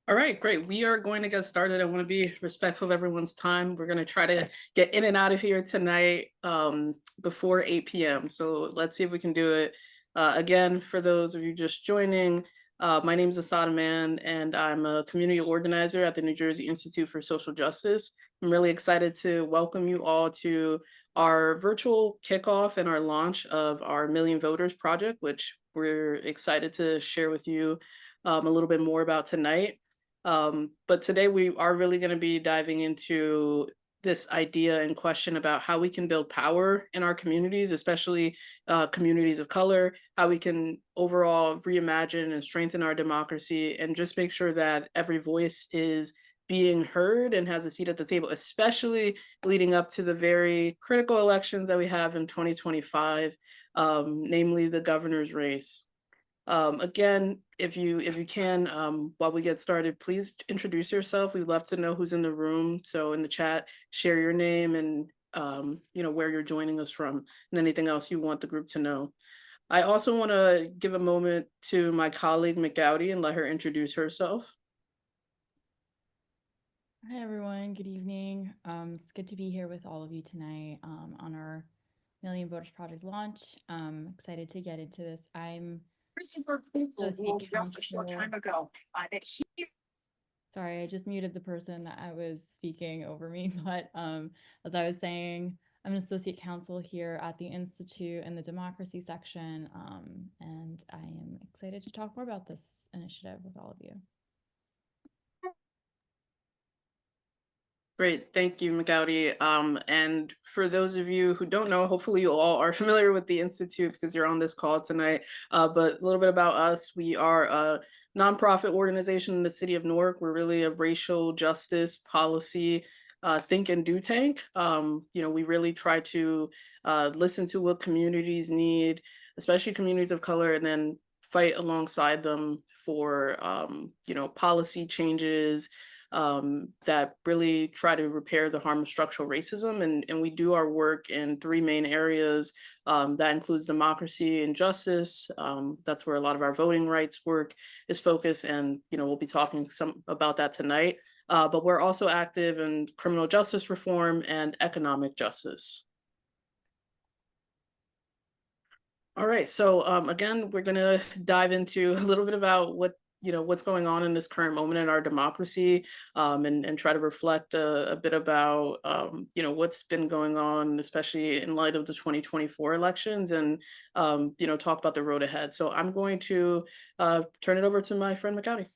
All right, great. We are going to get started. I want to be respectful of everyone's time. We're going to try to get in and out of here tonight before 8 p.m. So let's see if we can do it. Again, for those of you just joining, my name is Asada Man, and I'm a community organizer at the New Jersey Institute for Social Justice. I'm really excited to welcome you all to our virtual kickoff and our launch of our Million Voters project, which we're excited to share with you a little bit more about tonight. But today we are really going to be diving into this idea and question about how we can build power in our communities, especially communities of color, how we can overall reimagine and strengthen our democracy, and just make sure that every voice is being heard and has a seat at the table, especially leading up to the very critical elections that we have in 2025, namely the governor's race. Again, if you can, while we get started, please introduce yourself. We'd love to know who's in the room. So in the chat, share your name and where you're joining us from, and anything else you want the group to know. I also want to give a moment to my colleague McGowdy and let her introduce herself. Hi, everyone. Good evening. It's good to be here with all of you tonight on our Million Voters Project launch. Excited to get into this. I'm Christopher Cooper associate ruled just a short counsel. time ago that he. Sorry, I just muted the person that I was speaking over me. But as I was saying, I'm an associate counsel here at the Institute in the Democracy section, and I am excited to talk more about this initiative with all of you. Great, thank you, McGowdy. And for those of you who don't know, hopefully you all are familiar with the Institute because you're on this call tonight. But a little bit about us: we are a nonprofit organization in the city of Newark. We're really a racial justice policy think and do tank. We really try to listen to what communities need, especially communities of color, and then fight alongside them for policy changes that really try to repair the harm of structural racism. And we do our work in three main areas. That includes democracy and justice. That's where a lot of our voting rights work is focused. And, we'll be talking some about that tonight. But we're also active in criminal justice reform and economic justice. All right, so again, we're gonna dive into a little bit about what's going on in this current moment in our democracy, and try to reflect a bit about what's been going on, especially in light of the 2024 elections, and talk about the road ahead. So I'm going to turn it over to my friend McCowdy.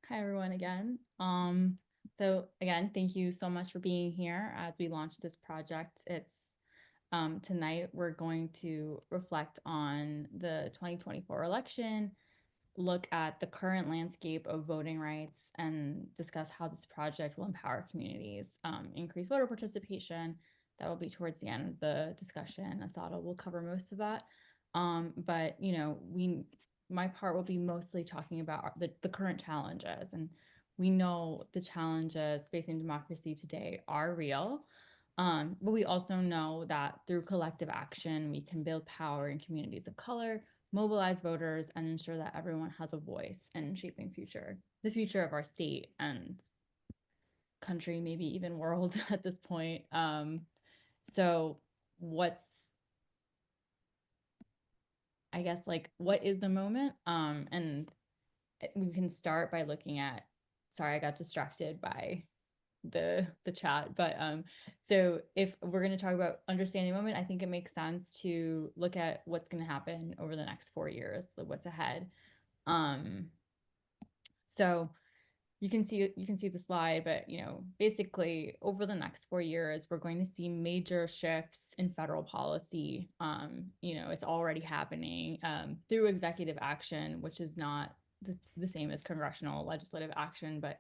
Hi, everyone, again. So again, thank you so much for being here as we launch this project. It's tonight we're going to reflect on the 2024 election, look at the current landscape of voting rights, and discuss how this project will empower communities, increase voter participation. That will be towards the end of the discussion. Asada will cover most of that. But my part will be mostly talking about the current challenges. And we know the challenges facing democracy today are real. But we also know that through collective action, we can build power in communities of color, mobilize voters, and ensure that everyone has a voice in shaping the future of our state and country, maybe even world at this point. So what's I guess like what is the moment? And we can start by looking at. Sorry, I got distracted by the chat, but so if we're going to talk about understanding the moment, I think it makes sense to look at what's going to happen over the next 4 years, like what's ahead. So you can see the slide, but basically over the next 4 years we're going to see major shifts in federal policy. It's already happening through executive action, which is not the same as congressional legislative action, but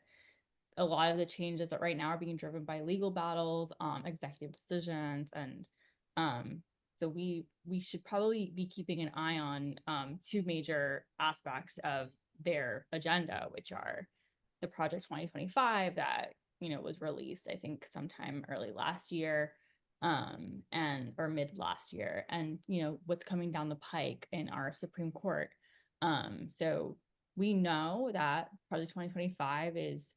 a lot of the changes that right now are being driven by legal battles, executive decisions, and so we should probably be keeping an eye on two major aspects of their agenda, which are the Project 2025 that was released, I think, sometime early last year, and or mid last year, and what's coming down the pike in our Supreme Court. So we know that Project 2025 is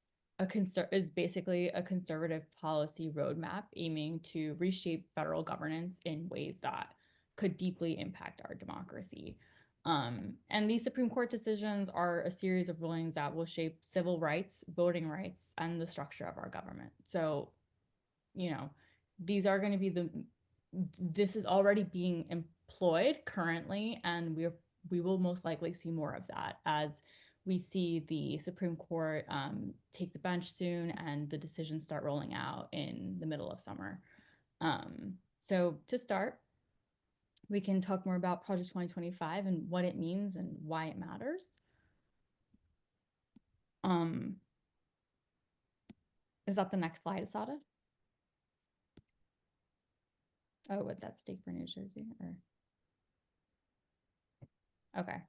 basically a conservative policy roadmap aiming to reshape federal governance in ways that could deeply impact our democracy. And these Supreme Court decisions are a series of rulings that will shape civil rights, voting rights, and the structure of our government. So, these are going to be this is already being employed currently, and we will most likely see more of that as we see the Supreme Court take the bench soon and the decisions start rolling out in the middle of summer. So to start, we can talk more about Project 2025 and what it means and why it matters. Is that the next slide, Asada? Oh, what's at stake for New Jersey? Or okay.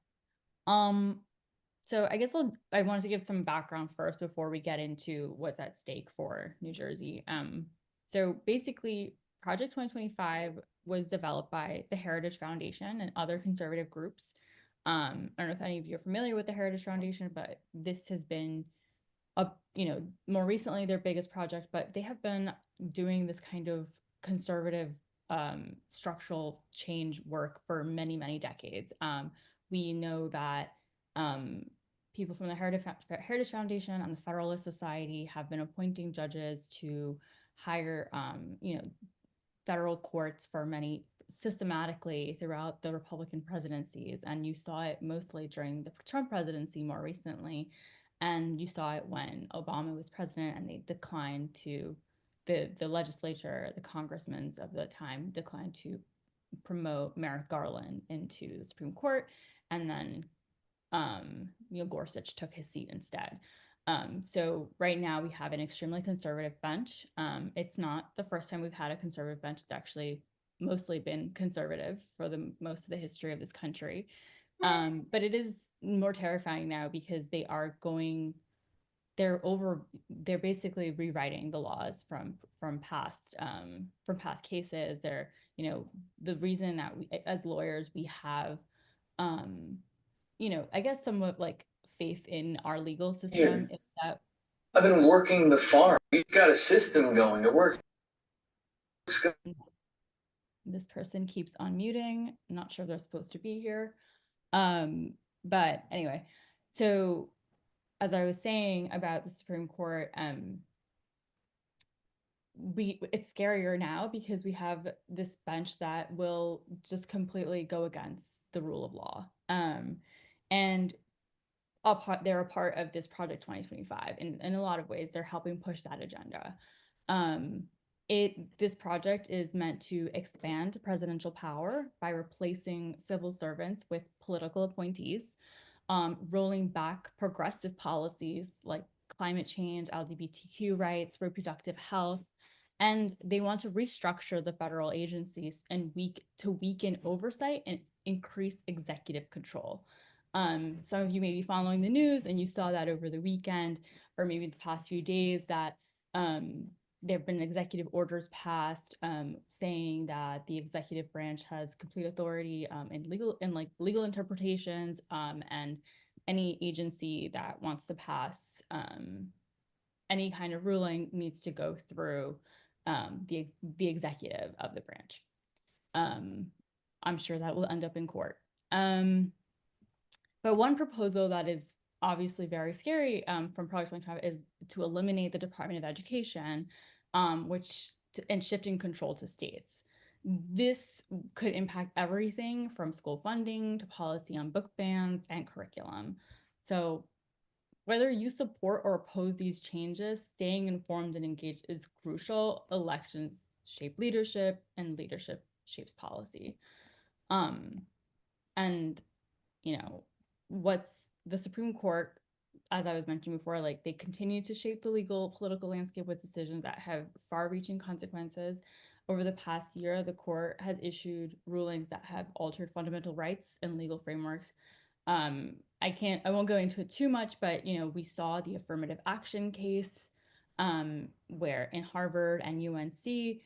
So I guess I wanted to give some background first before we get into what's at stake for New Jersey. So basically, Project 2025 was developed by the Heritage Foundation and other conservative groups. I don't know if any of you are familiar with the Heritage Foundation, but this has been more recently their biggest project, but they have been doing this kind of conservative structural change work for many, many decades. We know that people from the Heritage Foundation and the Federalist Society have been appointing judges to higher, federal courts for many systematically throughout the Republican presidencies. And you saw it mostly during the Trump presidency more recently. And you saw it when Obama was president and they declined to, the legislature, the congressmen of the time declined to promote Merrick Garland into the Supreme Court. And then Neil Gorsuch took his seat instead. So right now we have an extremely conservative bench. It's not the first time we've had a conservative bench. It's actually mostly been conservative for the most of the history of this country. But it is more terrifying now because they're basically rewriting the laws from past cases. They're, the reason that we, as lawyers, we have I guess somewhat like faith in our legal system is that I've been working the farm. We've got a system going. It works. This person keeps unmuting. I'm not sure they're supposed to be here. But anyway, so as I was saying about the Supreme Court, it's scarier now because we have this bench that will just completely go against the rule of law. And they're a part of this Project 2025. In a lot of ways, they're helping push that agenda. This project is meant to expand presidential power by replacing civil servants with political appointees, rolling back progressive policies like climate change, LGBTQ rights, reproductive health, and they want to restructure the federal agencies and weaken oversight and increase executive control. Some of you may be following the news and you saw that over the weekend or maybe the past few days that there have been executive orders passed saying that the executive branch has complete authority in legal interpretations, and any agency that wants to pass any kind of ruling needs to go through the executive of the branch. I'm sure that will end up in court. But one proposal that is obviously very scary from Project 2025 is to eliminate the Department of Education, and shifting control to states. This could impact everything from school funding to policy on book bans and curriculum. So whether you support or oppose these changes, staying informed and engaged is crucial. Elections shape leadership and leadership shapes policy. And what's the Supreme Court, as I was mentioning before, like they continue to shape the political landscape with decisions that have far-reaching consequences. Over the past year, the court has issued rulings that have altered fundamental rights and legal frameworks. I won't go into it too much, but we saw the affirmative action case where in Harvard and UNC,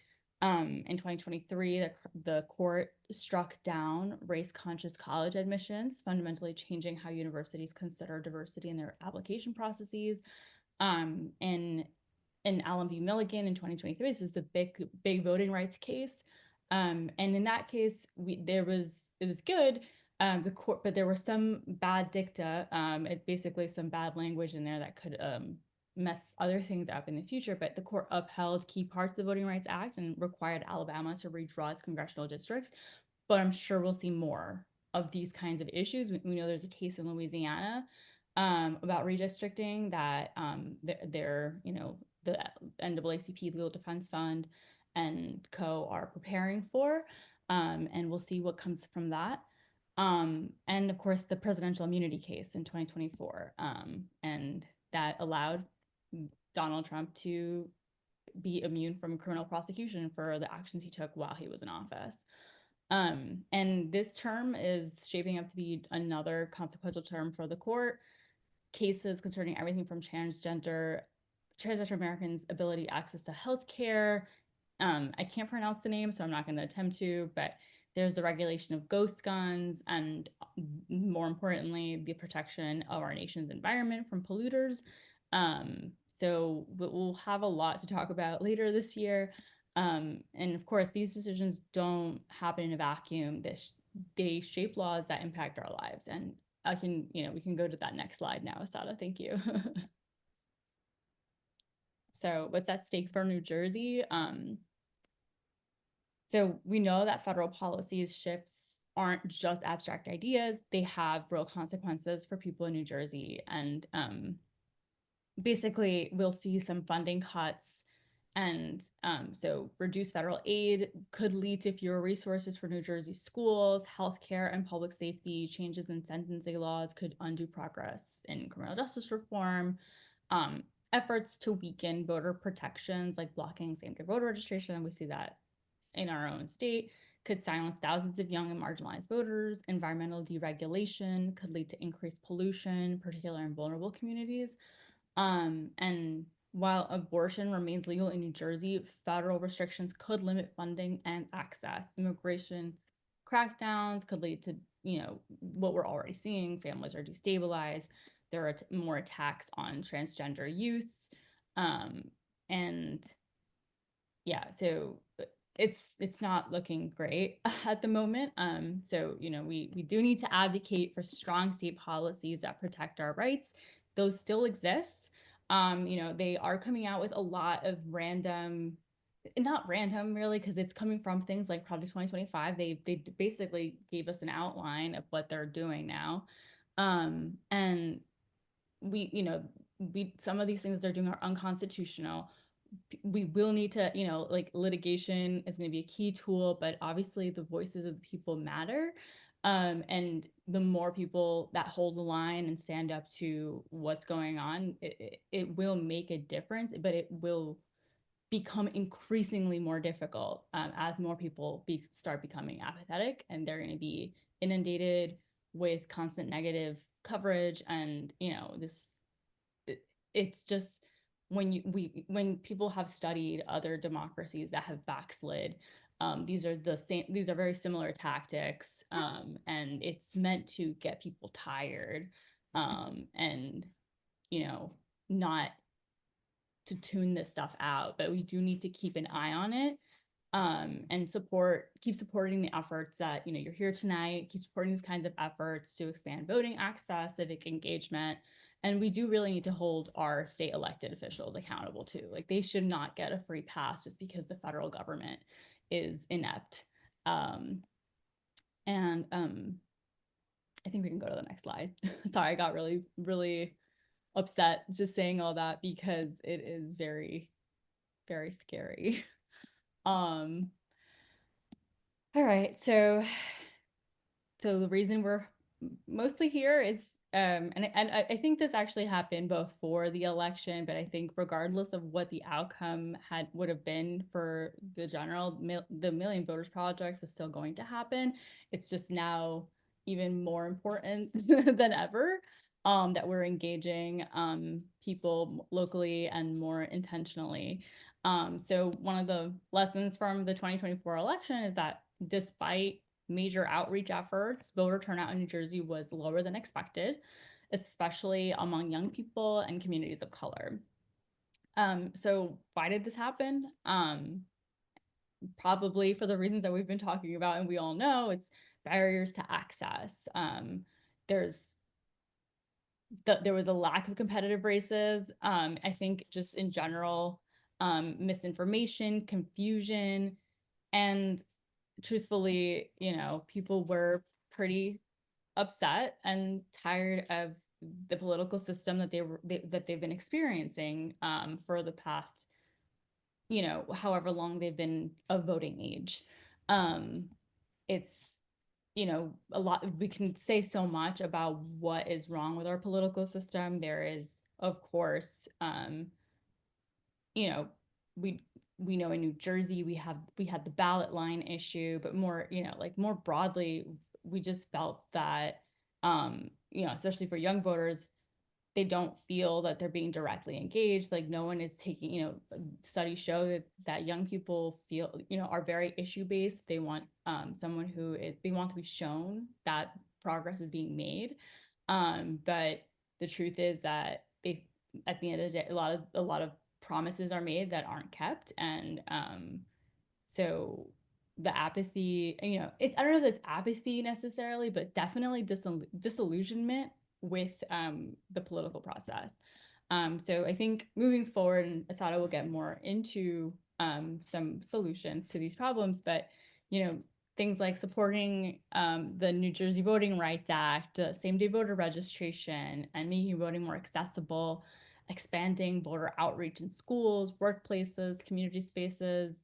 In 2023, the court struck down race-conscious college admissions, fundamentally changing how universities consider diversity in their application processes. In Allen v. Milligan in 2023, this is the big voting rights case. And in that case, it was good. The court, but there were some bad dicta, basically some bad language in there that could mess other things up in the future. But the court upheld key parts of the Voting Rights Act and required Alabama to redraw its congressional districts. But I'm sure we'll see more of these kinds of issues. We know there's a case in Louisiana about redistricting that the NAACP Legal Defense Fund and co are preparing for, and we'll see what comes from that. And of course, the presidential immunity case in 2024, and that allowed Donald Trump to be immune from criminal prosecution for the actions he took while he was in office. And this term is shaping up to be another consequential term for the court. Cases concerning everything from transgender Americans' ability access to health care. I can't pronounce the name, so I'm not going to attempt to, but there's the regulation of ghost guns, and more importantly, the protection of our nation's environment from polluters. So we'll have a lot to talk about later this year. And of course, these decisions don't happen in a vacuum. They shape laws that impact our lives. And we can go to that next slide now, Asada. Thank you. So what's at stake for New Jersey? So we know that federal policies shifts aren't just abstract ideas. They have real consequences for people in New Jersey. And basically, we'll see some funding cuts. And so reduced federal aid could lead to fewer resources for New Jersey schools, healthcare, and public safety. Changes in sentencing laws could undo progress in criminal justice reform. Efforts to weaken voter protections, like blocking same-day voter registration, and we see that in our own state, could silence thousands of young and marginalized voters. Environmental deregulation could lead to increased pollution, particularly in vulnerable communities. And while abortion remains legal in New Jersey, federal restrictions could limit funding and access. Immigration crackdowns could lead to, what we're already seeing. Families are destabilized. There are more attacks on transgender youths. And yeah, so it's not looking great at the moment. So, we do need to advocate for strong state policies that protect our rights. Those still exist. They are coming out with a lot of not random really, because it's coming from things like Project 2025. They basically gave us an outline of what they're doing now. And some of these things they're doing are unconstitutional. We will need to, litigation is going to be a key tool, but obviously the voices of the people matter. And the more people that hold the line and stand up to what's going on, it will make a difference, but it will become increasingly more difficult as more people start becoming apathetic, and they're going to be inundated with constant negative coverage. And it's just when people have studied other democracies that have backslid, these are very similar tactics, and it's meant to get people tired, and not to tune this stuff out. But we do need to keep an eye on it, and keep supporting the efforts that you're here tonight. Keep supporting these kinds of efforts to expand voting access, civic engagement. And we do really need to hold our state elected officials accountable too. Like, they should not get a free pass just because the federal government is inept. I think we can go to the next slide. Sorry, I got really, really upset just saying all that because it is very, very scary. All right, so the reason we're mostly here is and I think this actually happened before the election, but I think regardless of what the outcome would have been for the the Million Voters Project was still going to happen. It's just now even more important than ever that we're engaging people locally and more intentionally. So one of the lessons from the 2024 election is that despite major outreach efforts, voter turnout in New Jersey was lower than expected, especially among young people and communities of color. So why did this happen? Probably for the reasons that we've been talking about, and we all know it's barriers to access. There was a lack of competitive races. I think just in general, misinformation, confusion, and truthfully, people were pretty upset and tired of the political system that they've been experiencing for the past, however long they've been of voting age. It's a lot, we can say so much about what is wrong with our political system. There is, of course, you know, we we know in New Jersey we had the ballot line issue, but more, like more broadly, we just felt that especially for young voters, they don't feel that they're being directly engaged. Like no one is taking, studies show that young people feel, are very issue based. They want someone they want to be shown that progress is being made. But the truth is that at the end of the day, a lot of promises are made that aren't kept. And so the apathy, I don't know if it's apathy necessarily, but definitely disillusionment with the political process. So I think moving forward, and Asada will get more into some solutions to these problems, but things like supporting the New Jersey Voting Rights Act, same-day voter registration, and making voting more accessible, expanding voter outreach in schools, workplaces, community spaces,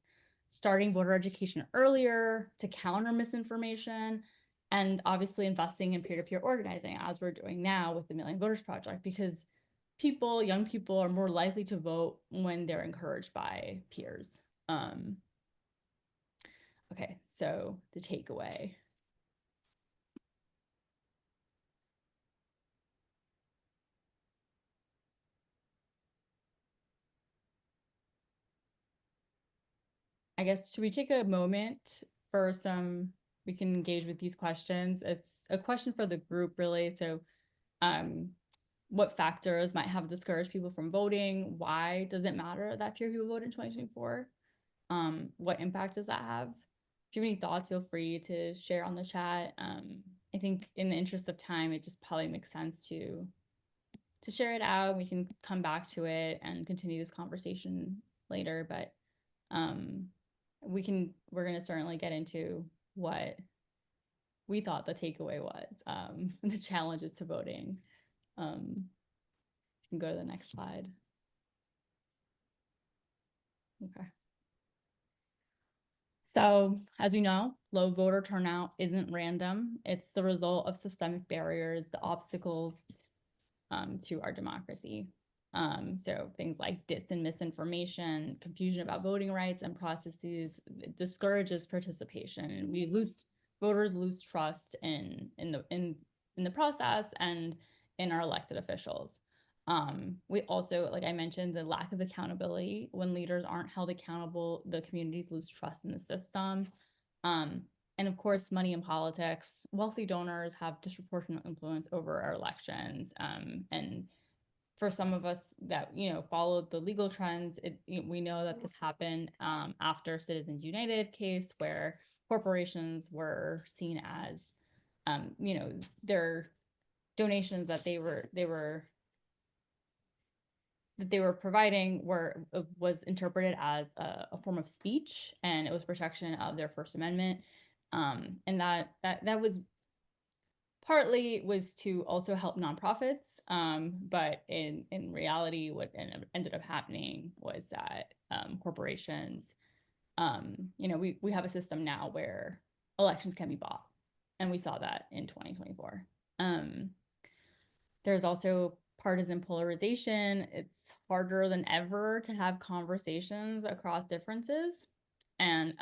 starting voter education earlier to counter misinformation, and obviously investing in peer-to-peer organizing, as we're doing now with the Million Voters Project, because young people are more likely to vote when they're encouraged by peers. Okay, so the takeaway. I guess, should we take a moment for we can engage with these questions? It's a question for the group, really. So what factors might have discouraged people from voting? Why does it matter that fewer people vote in 2024? What impact does that have? If you have any thoughts, feel free to share on the chat. I think in the interest of time, it just probably makes sense to share it out. We can come back to it and continue this conversation later, but we're going to certainly get into what we thought the takeaway was, the challenges to voting. You can go to the next slide. Okay. So as we know, low voter turnout isn't random. It's the result of systemic barriers, the obstacles to our democracy. So things like and misinformation, confusion about voting rights and processes discourages participation, and voters lose trust in the process and in our elected officials. We also, like I mentioned, the lack of accountability. When leaders aren't held accountable, the communities lose trust in the system. And of course, money in politics. Wealthy donors have disproportionate influence over our elections. And for some of us that followed the legal trends, we know that this happened after Citizens United case, where corporations were seen as, their donations that they were providing was interpreted as a form of speech, and it was protection of their First Amendment, and that was partly was to also help nonprofits, but in reality, what ended up happening was that corporations, we have a system now where elections can be bought, and we saw that in 2024. There's also partisan polarization. It's harder than ever to have conversations across differences, and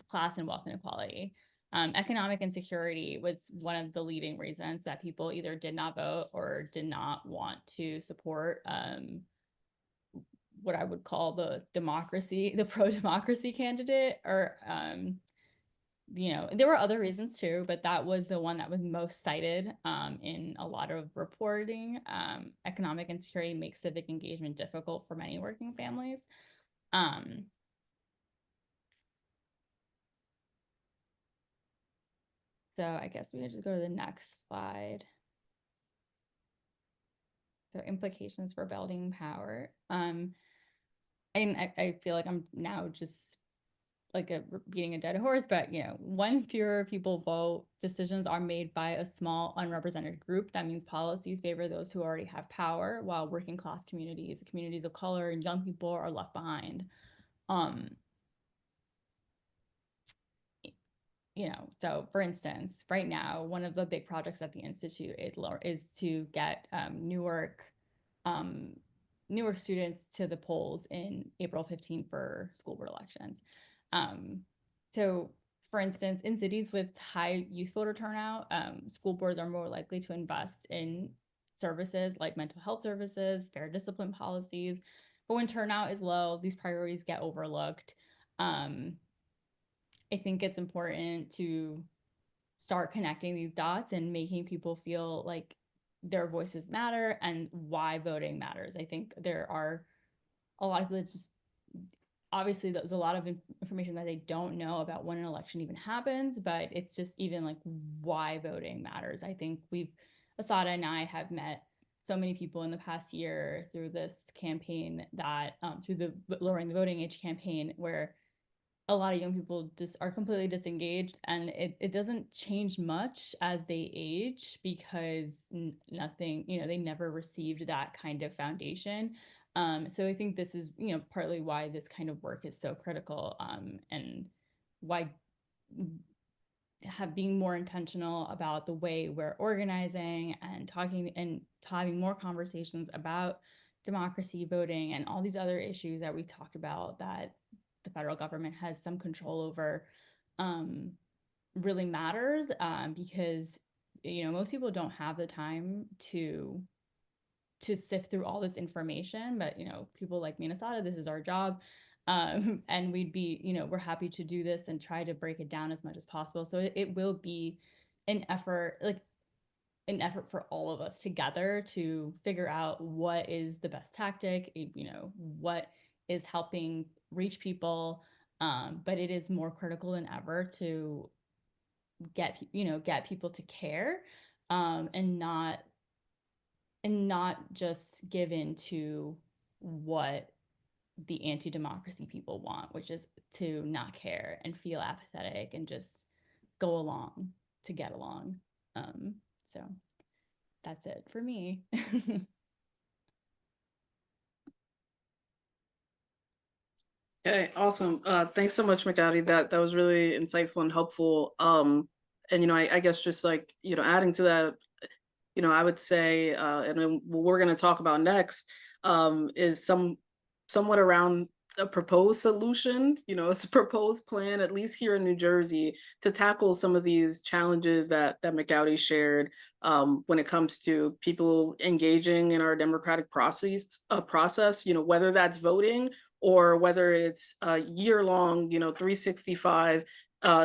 class and wealth inequality. Economic insecurity was one of the leading reasons that people either did not vote or did not want to support what I would call the pro-democracy candidate, or there were other reasons too, but that was the one that was most cited in a lot of reporting. Economic insecurity makes civic engagement difficult for many working families. So I guess we could just go to the next slide. So implications for building power. And I feel like I'm now just like beating a dead horse, but when fewer people vote, decisions are made by a small unrepresented group. That means policies favor those who already have power, while working class communities, communities of color, and young people are left behind. So for instance, right now, one of the big projects at the Institute is to get Newark students to the polls in April 15 for school board elections. So for instance, in cities with high youth voter turnout, school boards are more likely to invest in services like mental health services, fair discipline policies. But when turnout is low, these priorities get overlooked. I think it's important to start connecting these dots and making people feel like their voices matter and why voting matters. I think there are a lot of people that just, obviously there's a lot of information that they don't know about when an election even happens, but it's just even like why voting matters. I think Asada and I have met so many people in the past year through this campaign that, through the lowering the voting age campaign, where a lot of young people just are completely disengaged, and it doesn't change much as they age, because nothing, they never received that kind of foundation. So I think this is, partly why this kind of work is so critical, and why being more intentional about the way we're organizing and talking and having more conversations about democracy, voting, and all these other issues that we talked about that the federal government has some control over, really matters, because most people don't have the time to sift through all this information, but people like me and Asada, this is our job, and we're happy to do this and try to break it down as much as possible. So it will be an effort for all of us together to figure out what is the best tactic, what is helping reach people, but it is more critical than ever to get people to care, and not just give in to what the anti-democracy people want, which is to not care and feel apathetic and just go along to get along. So that's it for me. Okay, awesome. Thanks so much, McGowdy. That was really insightful and helpful. And I guess just like adding to that, I would say, and then what we're going to talk about next, is somewhat around a proposed solution. It's a proposed plan, at least here in New Jersey, to tackle some of these challenges that McGowdy shared, when it comes to people engaging in our democratic process, whether that's voting or whether it's a year-long, 365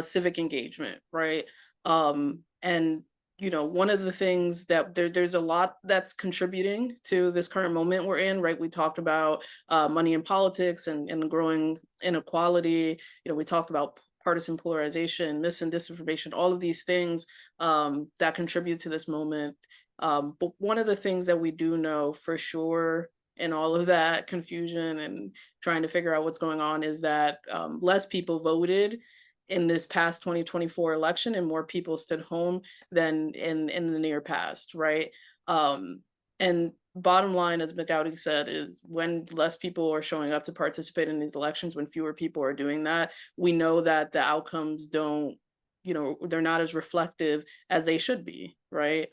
civic engagement, right? And one of the things that there's a lot that's contributing to this current moment we're in, right? We talked about money in politics and growing inequality. We talked about partisan polarization, mis and disinformation, all of these things that contribute to this moment. But one of the things that we do know for sure in all of that confusion and trying to figure out what's going on is that less people voted in this past 2024 election, and more people stood home than in the near past, right? And bottom line, as McGowdy said, is when less people are showing up to participate in these elections, when fewer people are doing that, we know that the outcomes don't, they're not as reflective as they should be, right?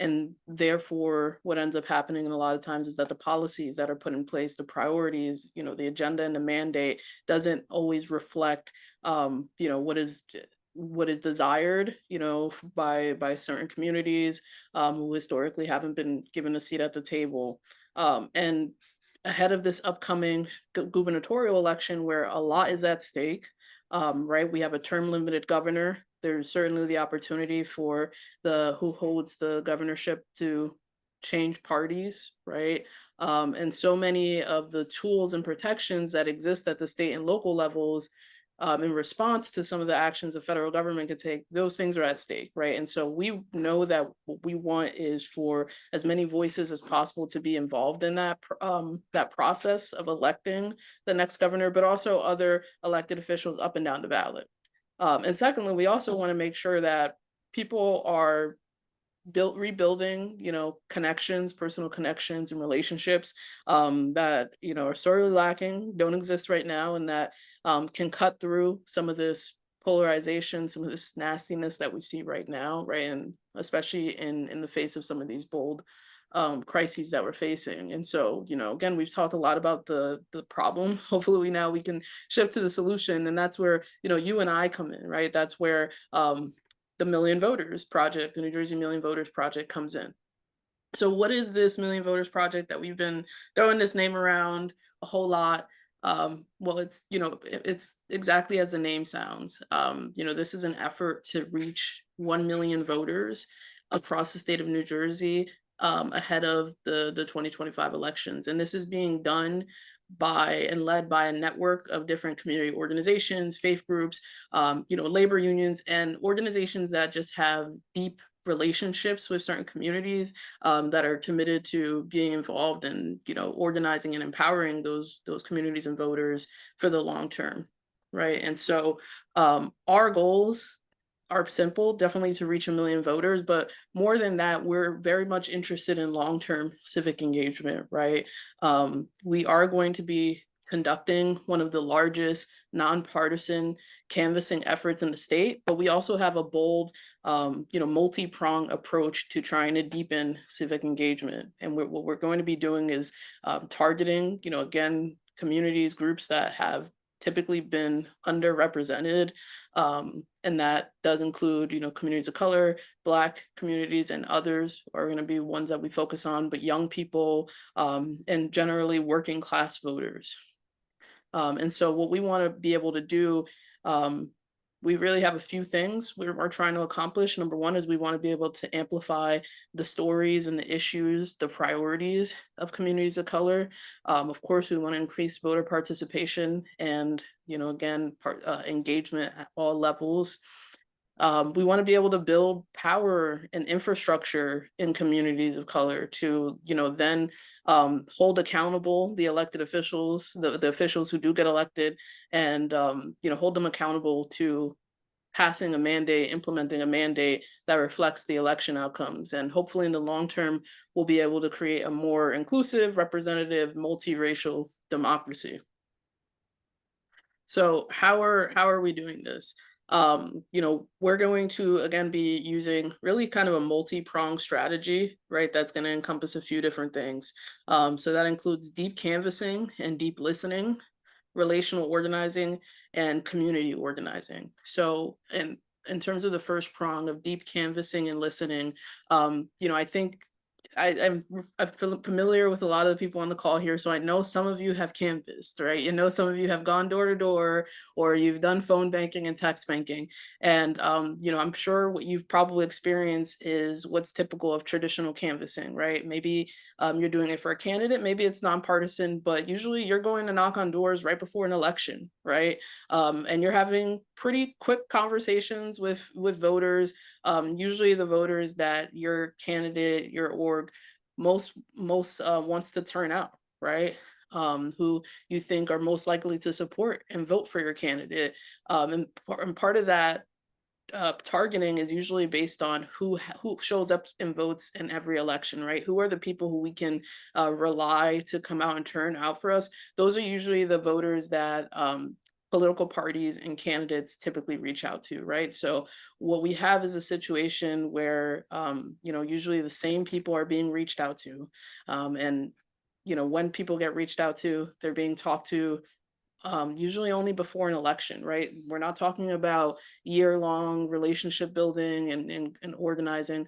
And therefore, what ends up happening a lot of times is that the policies that are put in place, the priorities, the agenda and the mandate doesn't always reflect, what is desired, by certain communities who historically haven't been given a seat at the table. And ahead of this upcoming gubernatorial election where a lot is at stake, right? We have a term limited governor. There's certainly the opportunity for the who holds the governorship to change parties, right? And so many of the tools and protections that exist at the state and local levels, in response to some of the actions the federal government could take, those things are at stake, right? And so we know that what we want is for as many voices as possible to be involved in that process of electing the next governor, but also other elected officials up and down the ballot. And secondly, we also want to make sure that people are rebuilding, connections, personal connections and relationships, that, are sorely lacking, don't exist right now, and that can cut through some of this polarization, some of this nastiness that we see right now, right? And especially in the face of some of these bold crises that we're facing. And so, again, we've talked a lot about the problem. Hopefully we can shift to the solution. And that's where, you and I come in, right? That's where the Million Voters Project, the New Jersey Million Voters Project, comes in. So what is this Million Voters Project that we've been throwing this name around a whole lot? Well, it's exactly as the name sounds. This is an effort to reach 1 million voters across the state of New Jersey, ahead of the 2025 elections. And this is being done by and led by a network of different community organizations, faith groups, labor unions, and organizations that just have deep relationships with certain communities, that are committed to being involved in, organizing and empowering those communities and voters for the long term, right? And so our goals are simple, definitely to reach 1 million voters, but more than that, we're very much interested in long-term civic engagement, right? We are going to be conducting one of the largest nonpartisan canvassing efforts in the state, but we also have a bold, multi-pronged approach to trying to deepen civic engagement. And what we're going to be doing is targeting, again, communities, groups that have typically been underrepresented, and that does include, communities of color, Black communities, and others are going to be ones that we focus on, but young people, and generally working class voters. And so what we want to be able to do, we really have a few things we're trying to accomplish. Number one is we want to be able to amplify the stories and the issues, the priorities of communities of color. Of course, we want to increase voter participation and, again, engagement at all levels. We want to be able to build power and infrastructure in communities of color to, then hold accountable the elected officials, the officials who do get elected, and, hold them accountable to passing a mandate, implementing a mandate that reflects the election outcomes. And hopefully in the long term, we'll be able to create a more inclusive, representative, multiracial democracy. So how are we doing this? We're going to, again, be using really kind of a multi-pronged strategy, right? That's going to encompass a few different things. So that includes deep canvassing and deep listening, relational organizing, and community organizing. So, in terms of the first prong of deep canvassing and listening, I think I'm familiar with a lot of the people on the call here, so I know some of you have canvassed, right? Some of you have gone door to door, or you've done phone banking and text banking, and I'm sure what you've probably experienced is what's typical of traditional canvassing, right? Maybe you're doing it for a candidate, maybe it's nonpartisan, but usually you're going to knock on doors right before an election, right? And you're having pretty quick conversations with voters, usually the voters that your candidate, your org most wants to turn out, right? Who you think are most likely to support and vote for your candidate. And part of that targeting is usually based on who shows up and votes in every election, right? Who are the people who we can rely to come out and turn out for us? Those are usually the voters that political parties and candidates typically reach out to, right? So what we have is a situation where, usually the same people are being reached out to. And when people get reached out to, they're being talked to usually only before an election, right? We're not talking about year-long relationship building and organizing.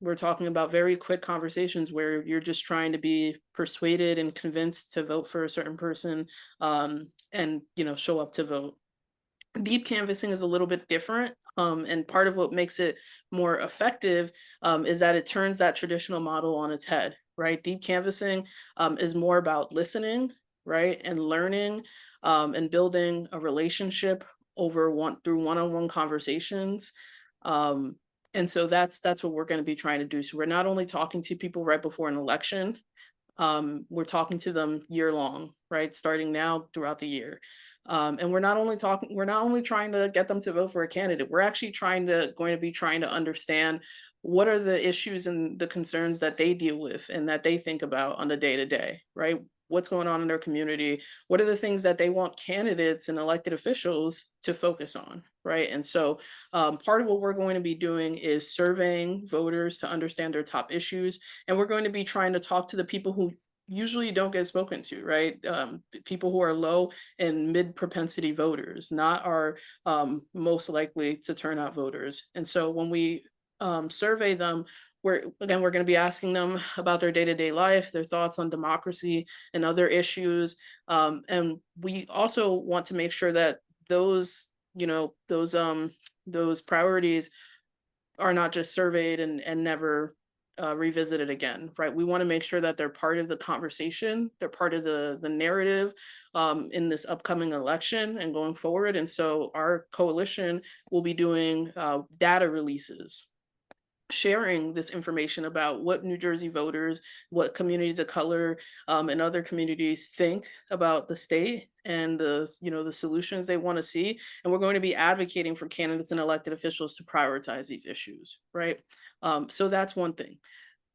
We're talking about very quick conversations where you're just trying to be persuaded and convinced to vote for a certain person, and show up to vote. Deep canvassing is a little bit different. And part of what makes it more effective is that it turns that traditional model on its head, right? Deep canvassing is more about listening, right? And learning, and building a relationship through one-on-one conversations. Um, and so that's what we're going to be trying to do. So we're not only talking to people right before an election, we're talking to them year long, right? Starting now throughout the year. And we're not only trying to get them to vote for a candidate, we're actually going to be trying to understand what are the issues and the concerns that they deal with and that they think about on the day to day, right? What's going on in their community? What are the things that they want candidates and elected officials to focus on, right? And so part of what we're going to be doing is surveying voters to understand their top issues, and we're going to be trying to talk to the people who usually don't get spoken to, right? People who are low and mid propensity voters, not our most likely to turn out voters. And so when we survey them, we're going to be asking them about their day-to-day life, their thoughts on democracy and other issues. And we also want to make sure that those priorities are not just surveyed and never revisited again, right? We want to make sure that they're part of the conversation, they're part of the narrative in this upcoming election and going forward. And so our coalition will be doing data releases, sharing this information about what New Jersey voters, what communities of color, and other communities think about the state and the solutions they want to see. And we're going to be advocating for candidates and elected officials to prioritize these issues, right? So that's one thing.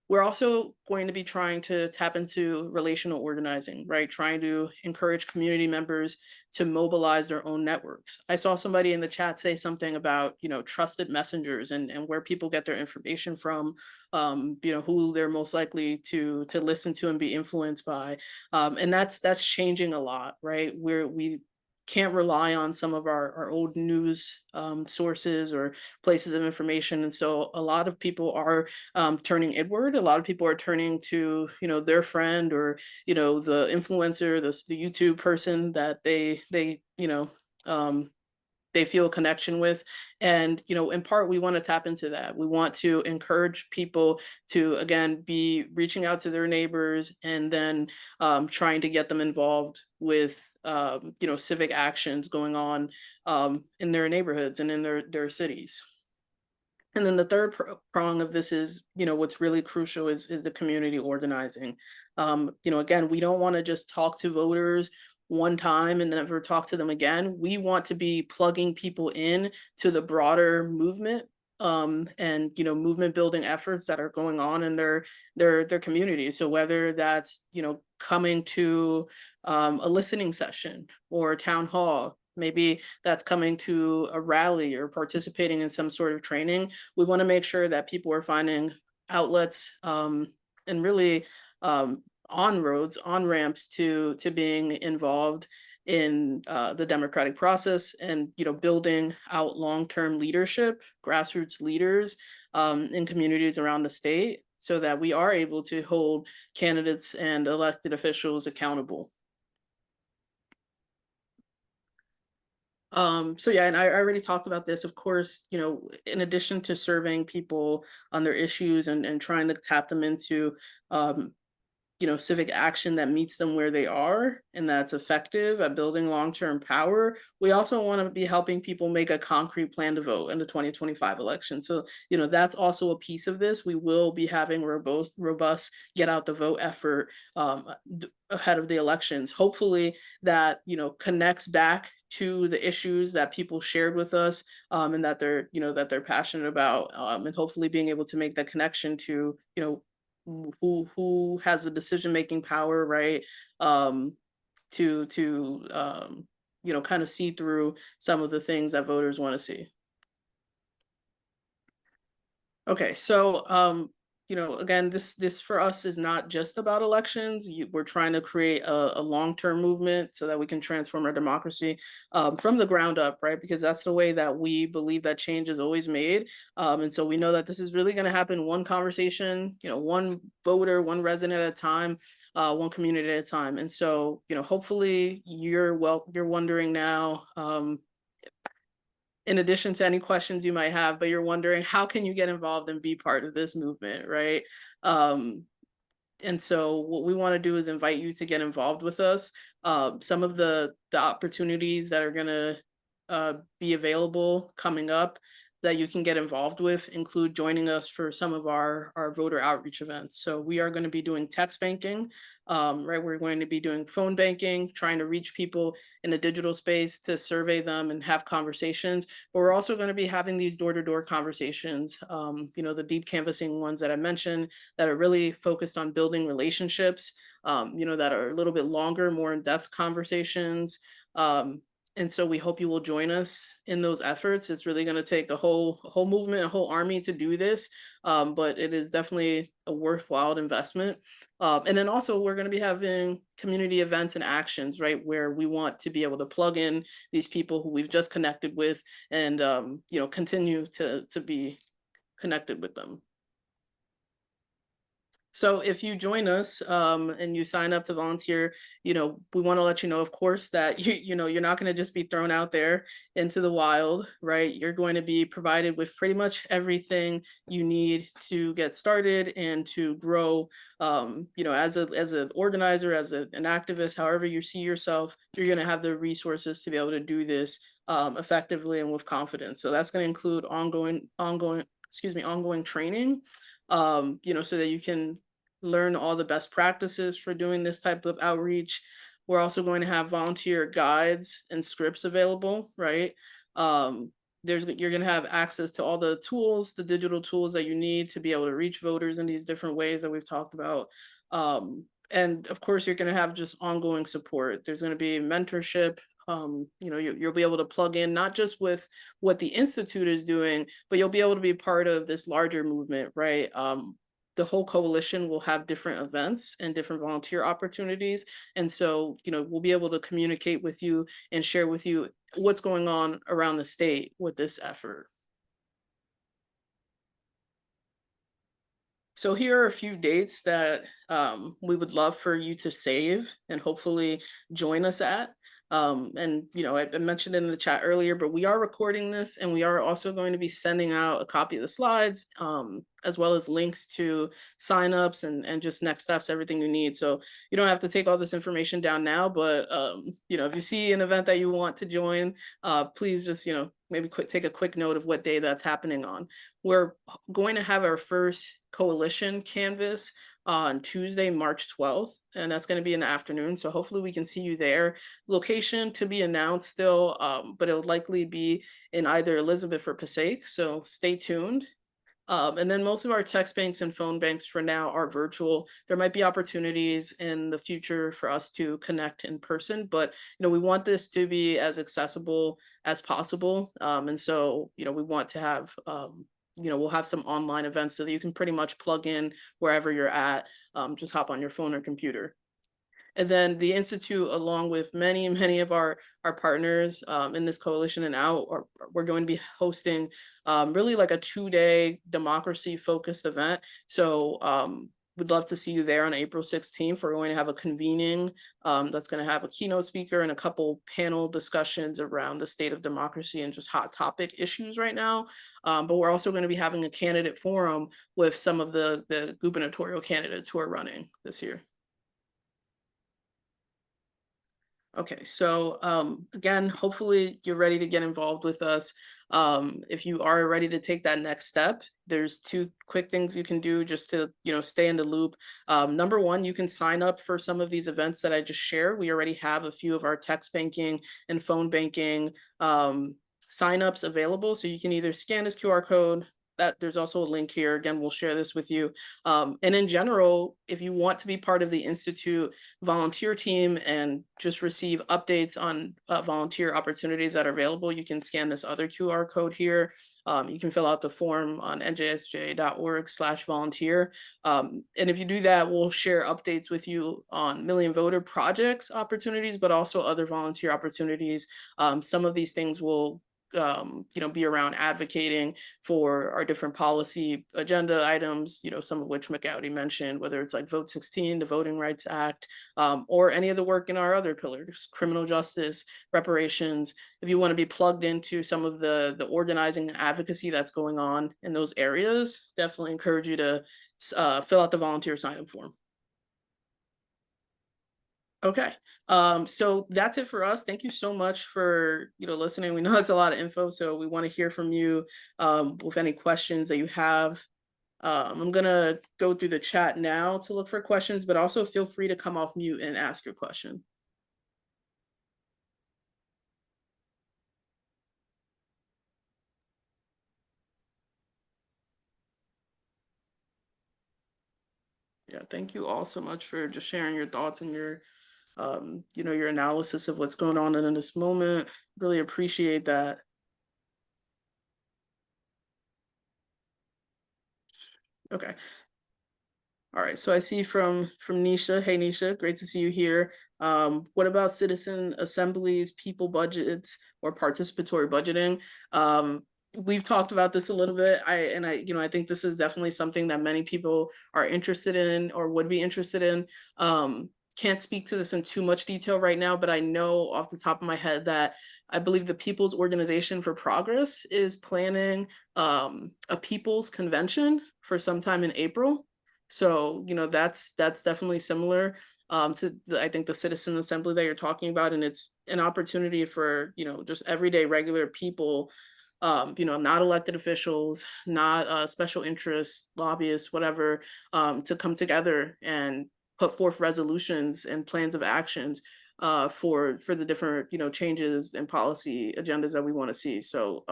We're also going to be trying to tap into relational organizing, right? Trying to encourage community members to mobilize their own networks. I saw somebody in the chat say something about, trusted messengers and where people get their information from, who they're most likely to listen to and be influenced by. And that's changing a lot, right? We can't rely on some of our old news sources or places of information. And so a lot of people are turning inward. A lot of people are turning to, their friend or, the influencer, the YouTube person that they feel a connection with. And, in part, we want to tap into that. We want to encourage people to, again, be reaching out to their neighbors and then trying to get them involved with, civic actions going on in their neighborhoods and in their cities. And then the third prong of this is, what's really crucial is the community organizing. Again, we don't want to just talk to voters one time and never talk to them again. We want to be plugging people in to the broader movement, and movement building efforts that are going on in their community. So whether that's coming to a listening session or a town hall, maybe that's coming to a rally or participating in some sort of training, we want to make sure that people are finding outlets, and really on ramps to being involved in the democratic process, and building out long-term leadership, grassroots leaders in communities around the state, so that we are able to hold candidates and elected officials accountable. So yeah, and I already talked about this. Of course, in addition to surveying people on their issues and trying to tap them into civic action that meets them where they are and that's effective at building long-term power, we also want to be helping people make a concrete plan to vote in the 2025 election. So, that's also a piece of this. We will be having robust get out the vote effort ahead of the elections. Hopefully that, connects back to the issues that people shared with us, and that they're passionate about, and hopefully being able to make that connection to, who has the decision-making power, right? To kind of see through some of the things that voters want to see. Okay, so you know, again, this for us is not just about elections. We're trying to create a long-term movement so that we can transform our democracy from the ground up, right? Because that's the way that we believe that change is always made. And so we know that this is really going to happen one conversation, you know, one voter, one resident at a time, one community at a time. And so, you know, hopefully you're wondering now, in addition to any questions you might have, but you're wondering how can you get involved and be part of this movement, right? Um, and so what we want to do is invite you to get involved with us. Some of the opportunities that are going to be available coming up that you can get involved with include joining us for some of our voter outreach events. So we are going to be doing text banking, right? We're going to be doing phone banking, trying to reach people in the digital space to survey them and have conversations. But we're also going to be having these door-to-door conversations, you know, the deep canvassing ones that I mentioned that are really focused on building relationships, you know, that are a little bit longer, more in-depth conversations. And so we hope you will join us in those efforts. It's really going to take a whole movement, a whole army to do this, but it is definitely a worthwhile investment. And then also we're going to be having community events and actions, right, where we want to be able to plug in these people who we've just connected with and, you know, continue to be connected with them. So if you join us and you sign up to volunteer, you know, we want to let you know, of course, that you know, you're not going to just be thrown out there into the wild, right? You're going to be provided with pretty much everything you need to get started and to grow. You know, as an organizer, as an activist, however you see yourself, you're going to have the resources to be able to do this effectively and with confidence. So that's going to include ongoing training, you know, so that you can learn all the best practices for doing this type of outreach. We're also going to have volunteer guides and scripts available, right? You're going to have access to all the tools, the digital tools that you need to be able to reach voters in these different ways that we've talked about. And of course, you're going to have just ongoing support. There's going to be mentorship. You know, you'll be able to plug in not just with what the Institute is doing, but you'll be able to be part of this larger movement, right? The whole coalition will have different events and different volunteer opportunities. And so, you know, we'll be able to communicate with you and share with you what's going on around the state with this effort. So here are a few dates that we would love for you to save and hopefully join us at. And, you know, I mentioned in the chat earlier, but we are recording this and we are also going to be sending out a copy of the slides, as well as links to signups and just next steps, everything you need. So you don't have to take all this information down now, but, you know, if you see an event that you want to join, please just, you know, maybe take a quick note of what day that's happening on. We're going to have our first coalition canvas on Tuesday, March 12th, and that's going to be in the afternoon. So hopefully we can see you there. Location to be announced still, but it'll likely be in either Elizabeth or Passaic. So stay tuned. And then most of our text banks and phone banks for now are virtual. There might be opportunities in the future for us to connect in person, but you know, we want this to be as accessible as possible. And so, you know, we want to have you know, we'll have some online events so that you can pretty much plug in wherever you're at, just hop on your phone or computer. And then the Institute, along with many of our partners in this coalition and out, we're going to be hosting really like a 2-day democracy-focused event. So we'd love to see you there on April 16th. We're going to have a convening that's going to have a keynote speaker and a couple panel discussions around the state of democracy and just hot topic issues right now. But we're also going to be having a candidate forum with some of the gubernatorial candidates who are running this year. Okay, so again, hopefully you're ready to get involved with us. If you are ready to take that next step, there's 2 quick things you can do just to, you know, stay in the loop. Number one, you can sign up for some of these events that I just shared. We already have a few of our text banking and phone banking signups available. So you can either scan this QR code, that there's also a link here. Again, we'll share this with you. And in general, if you want to be part of the Institute volunteer team and just receive updates on volunteer opportunities that are available, you can scan this other QR code here. You can fill out the form on njsj.org/volunteer. And if you do that, we'll share updates with you on Million Voter projects opportunities, but also other volunteer opportunities. Some of these things will be around advocating for our different policy agenda items, some of which McGowdy mentioned, whether it's like Vote 16, the Voting Rights Act, or any of the work in our other pillars, criminal justice, reparations. If you want to be plugged into some of the organizing and advocacy that's going on in those areas, definitely encourage you to fill out the volunteer sign-up form. Okay, so that's it for us. Thank you so much for listening. We know it's a lot of info, so we want to hear from you with any questions that you have. I'm gonna go through the chat now to look for questions, but also feel free to come off mute and ask your question. Yeah, thank you all so much for just sharing your thoughts and your your analysis of what's going on in this moment. Really appreciate that. Okay. All right, so I see from Nisha. Hey Nisha, great to see you here. What about citizen assemblies, people budgets, or participatory budgeting? We've talked about this a little bit. I think this is definitely something that many people are interested in or would be interested in. Can't speak to this in too much detail right now, but I know off the top of my head that I believe the People's Organization for Progress is planning a people's convention for sometime in April. So, that's definitely similar to I think the citizen assembly that you're talking about. And it's an opportunity for, just everyday regular people, not elected officials, not special interests, lobbyists, whatever, to come together and put forth resolutions and plans of actions for the different, changes and policy agendas that we want to see. So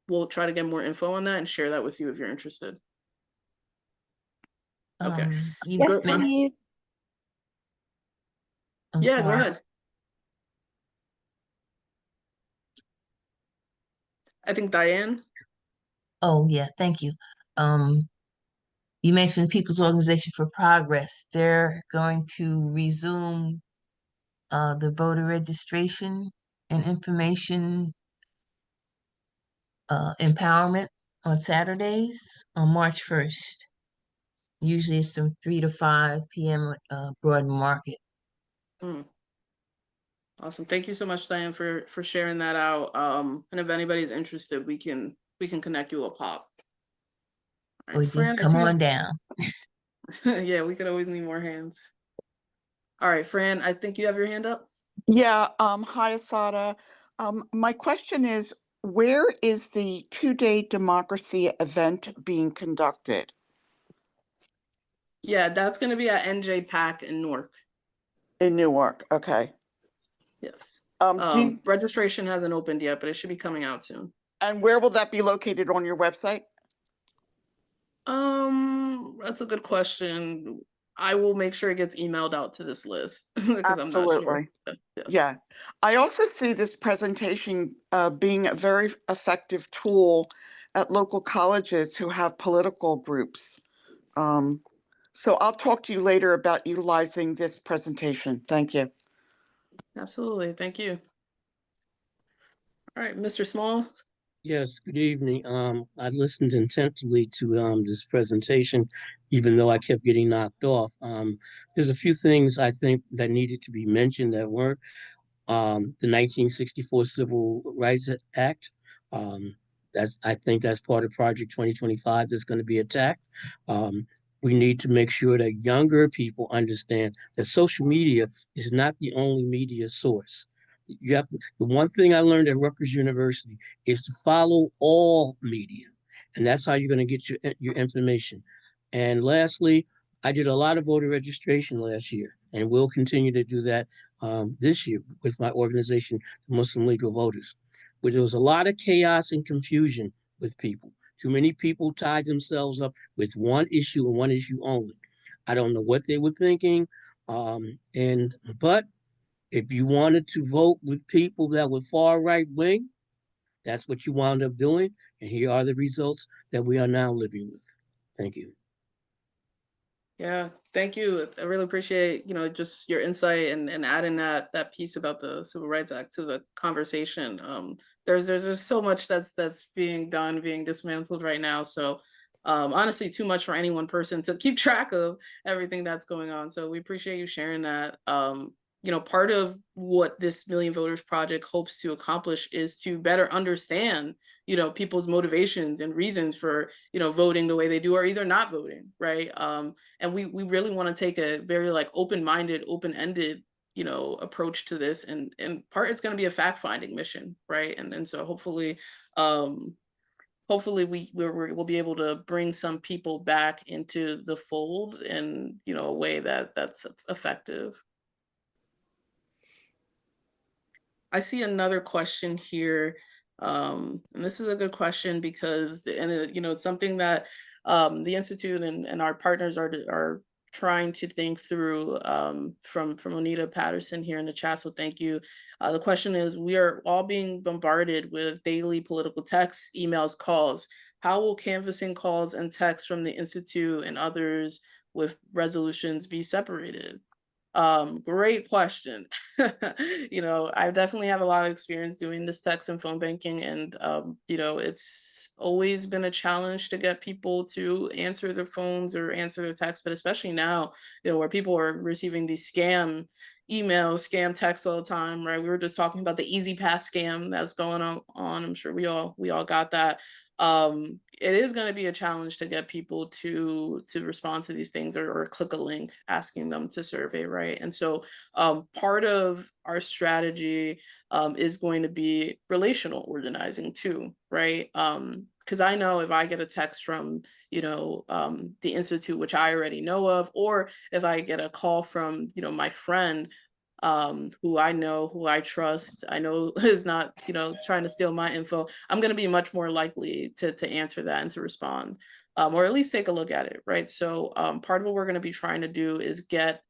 we'll try to get more info on that and share that with you if you're interested. Okay. You Yes, mentioned, yeah, go ahead. I think Diane. Oh yeah, thank you. You mentioned People's Organization for Progress. They're going to resume the voter registration and information empowerment on Saturdays on March 1st. Usually it's from 3 to 5 p.m. Broad Market. Awesome. Thank you so much, Diane, for sharing that out. And if anybody's interested, we can connect you a pop. All Or right, just Fran, come on down. Yeah, we could always need more hands. All right, Fran, I think you have your hand up. Yeah, hi, Asada. My question is, where is the two-day democracy event being conducted? Yeah, that's going to be at NJPAC in Newark. In Newark, okay. Yes. And registration hasn't opened yet, but it should be coming out soon. where will that be located on your website? That's a good question. I will make sure it gets emailed out to this list because I'm not sure. Yes. Yeah. I also see this presentation being a very effective tool at local colleges who have political groups. So I'll talk to you later about utilizing this presentation. Thank you. Absolutely. Thank you. All right, Mr. Small. Yes, good evening. I listened intently to this presentation, even though I kept getting knocked off. There's a few things I think that needed to be mentioned that weren't. The 1964 Civil Rights Act. I think that's part of Project 2025 that's going to be attacked. We need to make sure that younger people understand that social media is not the only media source. The one thing I learned at Rutgers University is to follow all media, and that's how you're going to get your information. And lastly, I did a lot of voter registration last year, and we'll continue to do that this year with my organization, the Muslim League of Voters, where there was a lot of chaos and confusion with people. Too many people tied themselves up with one issue and one issue only. I don't know what they were thinking. But if you wanted to vote with people that were far right wing, that's what you wound up doing. And here are the results that we are now living with. Thank you. Yeah, thank you. I really appreciate, just your insight and adding that piece about the Civil Rights Act to the conversation. There's just so much that's being done, being dismantled right now. So honestly, too much for any one person to keep track of everything that's going on. So we appreciate you sharing that. Part of what this Million Voters Project hopes to accomplish is to better understand, people's motivations and reasons for, voting the way they do or either not voting, right? And we really want to take a very like open-minded, open-ended, approach to this. And part it's going to be a fact-finding mission, right? And so hopefully we'll be able to bring some people back into the fold in, a way that's effective. I see another question here. And this is a good question because, it's something that the Institute and our partners are trying to think through, from Anita Patterson here in the chat. So thank you. The question is, we are all being bombarded with daily political texts, emails, calls. How will canvassing calls and texts from the Institute and others with resolutions be separated? Great question. I definitely have a lot of experience doing this text and phone banking, and it's always been a challenge to get people to answer their phones or answer their texts, but especially now, where people are receiving these scam emails, scam texts all the time, right? We were just talking about the Easy Pass scam that's going on. I'm sure we all got that. It is going to be a challenge to get people to respond to these things or click a link asking them to survey, right? And so part of our strategy is going to be relational organizing too, right? Because I know if I get a text from the Institute, which I already know of, or if I get a call from my friend, who I know, who I trust, I know is not, trying to steal my info, I'm going to be much more likely to answer that and to respond, or at least take a look at it, right? So part of what we're going to be trying to do is get,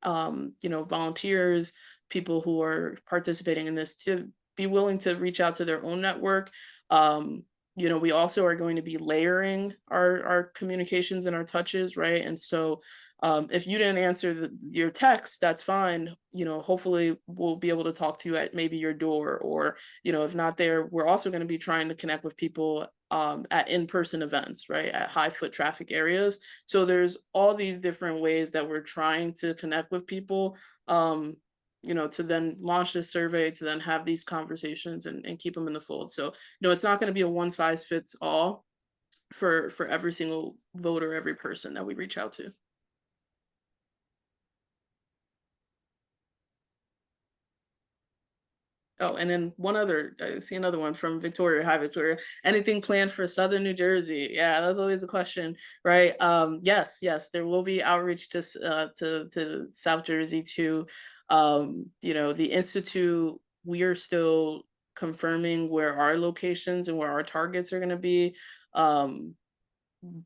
volunteers, people who are participating in this to be willing to reach out to their own network. We also are going to be layering our communications and our touches, right? And so if you didn't answer your text, that's fine. Hopefully we'll be able to talk to you at maybe your door, or, if not there, we're also going to be trying to connect with people at in-person events, right? At high foot traffic areas. So there's all these different ways that we're trying to connect with people, to then launch this survey, to then have these conversations and keep them in the fold. So, it's not going to be a one size fits all for every single voter, every person that we reach out to. Oh, and then I see another one from Victoria. Hi, Victoria. Anything planned for Southern New Jersey? Yeah, that's always a question, right? Yes, there will be outreach to South Jersey too. The Institute, we are still confirming where our locations and where our targets are going to be.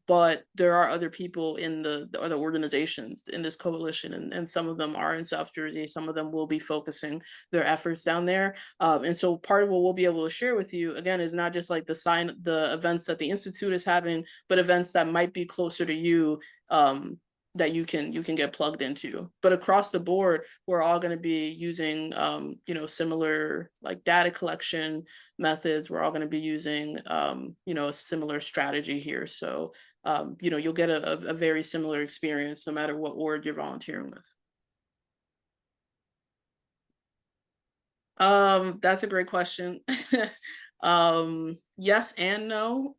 But there are other people in the other organizations in this coalition, and some of them are in South Jersey. Some of them will be focusing their efforts down there. And so part of what we'll be able to share with you, again, is not just like the events that the Institute is having, but events that might be closer to you, that you can get plugged into. But across the board, we're all going to be using similar like data collection methods. We're all going to be using a similar strategy here. So you'll get a very similar experience no matter what org you're volunteering with. That's a great question. Yes and no.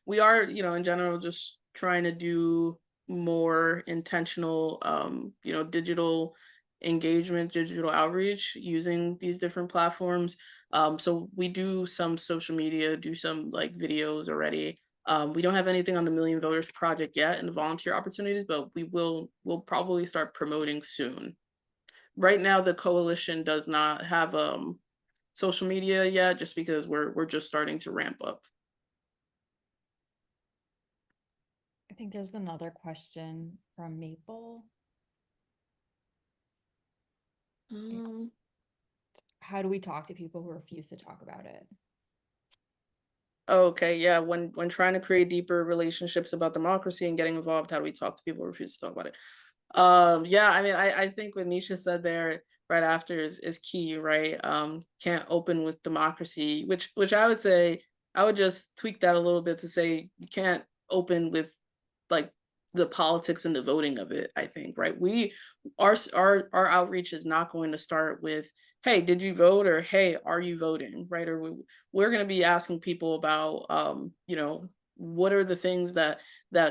We are, in general, just trying to do more intentional, digital engagement, digital outreach using these different platforms. So we do some social media, do some like videos already. We don't have anything on the Million Voters Project yet in the volunteer opportunities, but we'll probably start promoting soon. Right now, the coalition does not have social media yet, just because we're just starting to ramp up. think there's another question from Maple. How do we talk to people who refuse to talk about it? Okay, yeah, when trying to create deeper relationships about democracy and getting involved, how do we talk to people who refuse to talk about it? Yeah, I mean, I think what Nisha said there right after is key, right? Can't open with democracy, which I would say I would just tweak that a little bit to say you can't open with like the politics and the voting of it. I think, right? Our outreach is not going to start with, hey, did you vote? Or hey, are you voting? Right? Or we're going to be asking people about what are the things that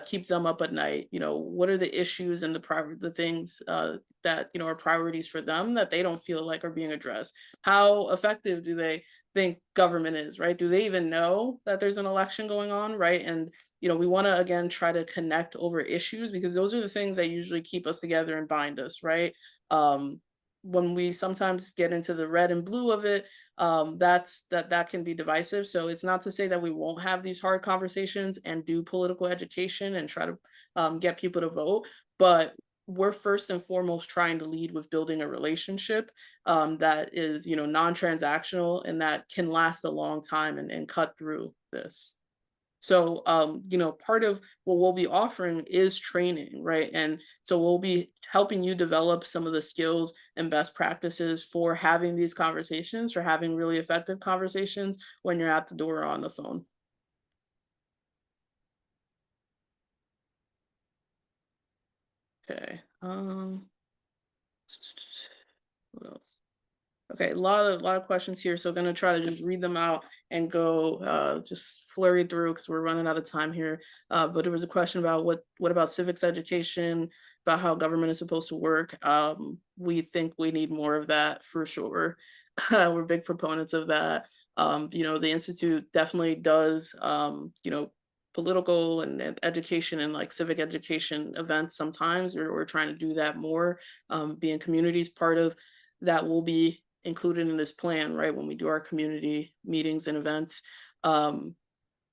keep them up at night, what are the issues and the things that are priorities for them that they don't feel like are being addressed. How effective do they think government is, right? Do they even know that there's an election going on, right? And we want to again try to connect over issues, because those are the things that usually keep us together and bind us, right? When we sometimes get into the red and blue of it, that can be divisive. So it's not to say that we won't have these hard conversations and do political education and try to get people to vote, but we're first and foremost trying to lead with building a relationship that is non-transactional and that can last a long time and cut through this. So, part of what we'll be offering is training, right? And so we'll be helping you develop some of the skills and best practices for having these conversations, for having really effective conversations when you're at the door or on the phone. Okay. What else? Okay, a lot of questions here, so I'm gonna try to just read them out and go just flurry through because we're running out of time here. But there was a question about what about civics education, about how government is supposed to work. We think we need more of that for sure. We're big proponents of that. The Institute definitely does political and education and like civic education events sometimes. We're trying to do that more. Being communities part of that will be included in this plan, right? When we do our community meetings and events. I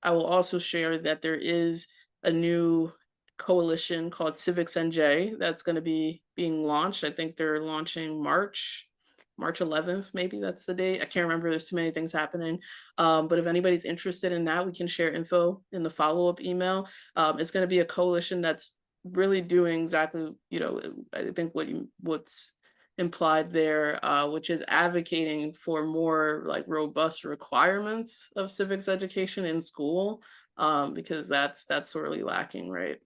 will also share that there is a new coalition called Civics NJ that's going to be being launched. I think they're launching March 11th, maybe that's the date. I can't remember. There's too many things happening. But if anybody's interested in that, we can share info in the follow-up email. It's going to be a coalition that's really doing exactly, I think what's implied there, which is advocating for more like robust requirements of civics education in school, because that's sorely lacking, right?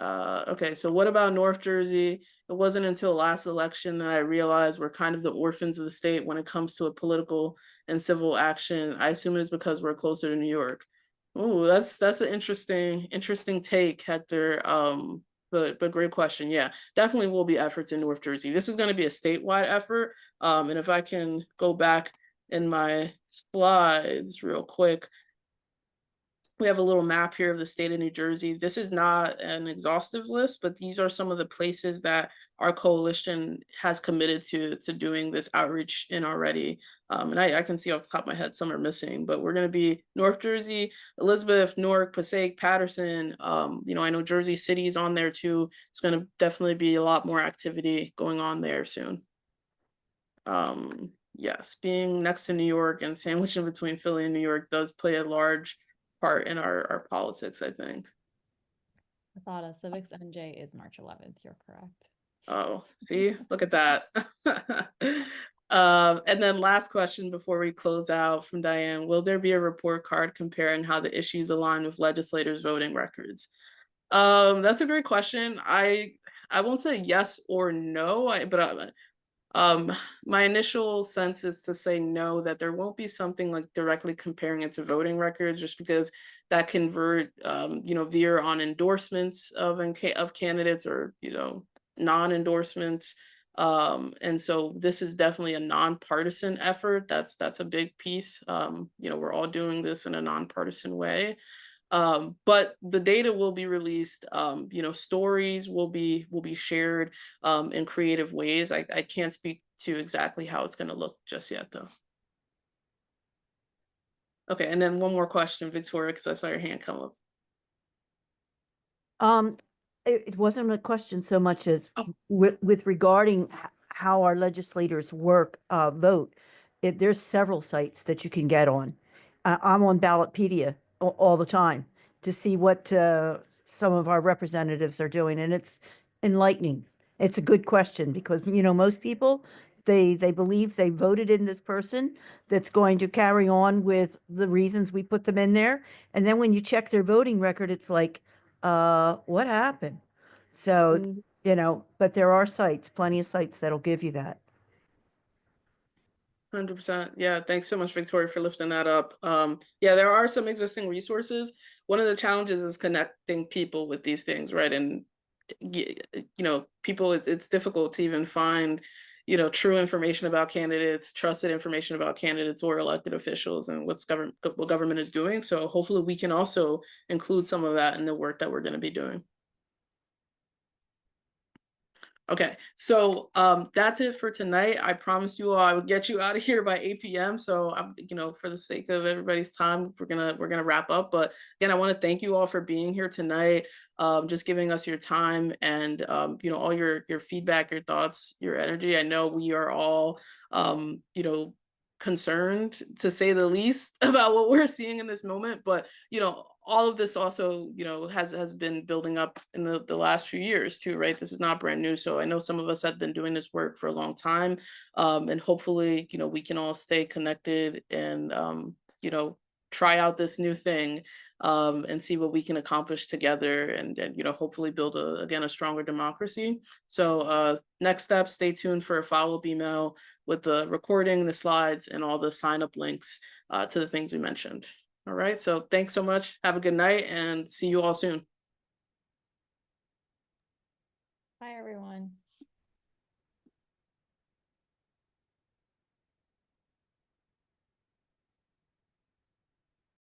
Okay, so what about North Jersey? It wasn't until last election that I realized we're kind of the orphans of the state when it comes to a political and civil action. I assume it's because we're closer to New York. Oh, that's an interesting take, Hector. But great question. Yeah, definitely will be efforts in North Jersey. This is going to be a statewide effort. And if I can go back in my slides real quick, we have a little map here of the state of New Jersey. This is not an exhaustive list, but these are some of the places that our coalition has committed to doing this outreach in already. And I can see off the top of my head some are missing, but we're going to be North Jersey, Elizabeth, Newark, Passaic, Patterson. I know Jersey City is on there too. It's going to definitely be a lot more activity going on there soon. Yes, being next to New York and sandwiched in between Philly and New York does play a large part in our politics, I think. Asada, Civics NJ is March 11th. You're correct. Oh, see, look at that. And then last question before we close out from Diane, will there be a report card comparing how the issues align with legislators' voting records? That's a great question. I won't say yes or no, but my initial sense is to say no, that there won't be something like directly comparing it to voting records, just because that can veer on endorsements of candidates or non-endorsements. And so this is definitely a nonpartisan effort. That's a big piece. We're all doing this in a nonpartisan way. But the data will be released. Stories will be shared in creative ways. I can't speak to exactly how it's going to look just yet, though. Okay, and then one more question, Victoria, because I saw your hand come up. It wasn't a question so much as Oh. with regarding how our legislators work, vote. There's several sites that you can get on. I'm on Ballotpedia all the time to see what some of our representatives are doing, and it's enlightening. It's a good question because, you know, most people, they believe they voted in this person that's going to carry on with the reasons we put them in there. And then when you check their voting record, it's like, what happened? So, you know, but there are sites, plenty of sites that'll give you that. 100%. Yeah, thanks so much, Victoria, for lifting that up. Yeah, there are some existing resources. One of the challenges is connecting people with these things, right? And people, it's difficult to even find, true information about candidates, trusted information about candidates or elected officials, and what government is doing. So hopefully, we can also include some of that in the work that we're going to be doing. Okay, so that's it for tonight. I promised you all I would get you out of here by 8 p.m. So I'm, for the sake of everybody's time, we're gonna wrap up. But again, I want to thank you all for being here tonight, just giving us your time and all your feedback, your thoughts, your energy. I know we are all concerned, to say the least, about what we're seeing in this moment, but all of this also has been building up in the last few years too, right? This is not brand new. So I know some of us have been doing this work for a long time, and hopefully we can all stay connected and try out this new thing, and see what we can accomplish together, and hopefully build a stronger democracy. So next step, stay tuned for a follow-up email with the recording, the slides, and all the sign-up links to the things we mentioned. All right, so thanks so much. Have a good night and see you all soon. Bye, everyone.